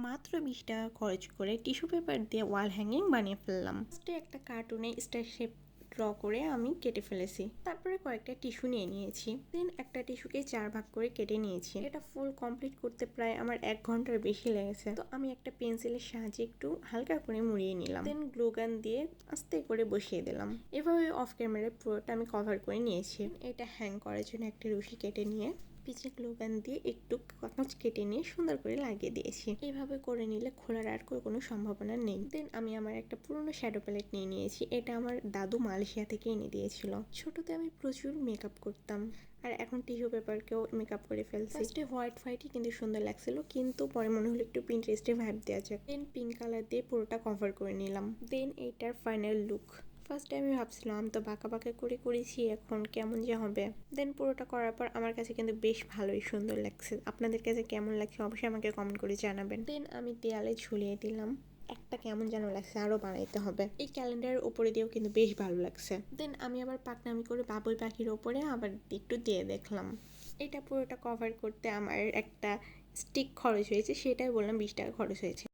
মাত্র 20 টাকা খরচ করে টিস্যু পেপার দিয়ে ওয়াল হ্যাঙ্গিং বানিয়ে ফেললাম। ফার্স্টে একটা কার্টুনে স্টার শেপ ড্র করে আমি কেটে ফেলেছি। তারপরে কয়েকটা টিস্যু নিয়ে নিয়েছি। দেন একটা টিস্যুকে 4 ভাগ করে কেটে নিয়েছি। এটা ফুল কমপ্লিট করতে প্রায় আমার 1 ঘন্টার বেশি লেগেছে। তো আমি একটা পেন্সিলের সাহায্যে একটু হালকা করে মুড়িয়ে নিলাম। দেন গ্লু গান দিয়ে আস্তে করে বসিয়ে দিলাম। এভাবে অফ ক্যামেরায় পুরোটা আমি কভার করে নিয়েছি। এটা হ্যাং করার জন্য একটা রুশি কেটে নিয়ে পিছে গ্লু গান দিয়ে একটু কাগজ কেটে নিয়ে সুন্দর করে লাগিয়ে দিয়েছি। এইভাবে করে নিলে খোলার আর কোনো সম্ভাবনা নেই। দেন আমি আমার একটা পুরনো শ্যাডো প্যালেট নিয়ে নিয়েছি। এটা আমার দাদু মালয়েশিয়া থেকে এনে দিয়েছিল। ছোটতে আমি প্রচুর মেকআপ করতাম, আর এখন টিস্যু পেপারকেও মেকআপ করে ফেলছি। ফার্স্টে হোয়াইটই কিন্তু সুন্দর লাগছিল, কিন্তু পরে মনে হলো একটু পিন্টারেস্টে ভাইব দেওয়া যাক। দেন পিঙ্ক কালার দিয়ে পুরোটা কভার করে নিলাম। দেন এইটার ফাইনাল লুক। ফার্স্টে আমি ভাবছিলাম তো বাঁকা বাঁকা করে করেছি, এখন কেমন যে হবে। দেন পুরোটা করার পর আমার কাছে কিন্তু বেশ ভালোই সুন্দর লাগছে। আপনাদের কাছে কেমন লাগছে অবশ্যই আমাকে কমেন্ট করে জানাবেন। দেন আমি দেয়ালে ঝুলিয়ে দিলাম। একটা কেমন যেন লাগছে, আরও বানাইতে হবে। এই ক্যালেন্ডারের উপরে দিয়েও কিন্তু বেশ ভালো লাগছে। দেন আমি আবার পাকনামি করে বাবুই পাখির ওপরে আবার একটু দিয়ে দেখলাম। এটা পুরোটা কভার করতে আমার একটা স্টিক খরচ হয়েছে, সেটাই বললাম 20 টাকা খরচ হয়েছে।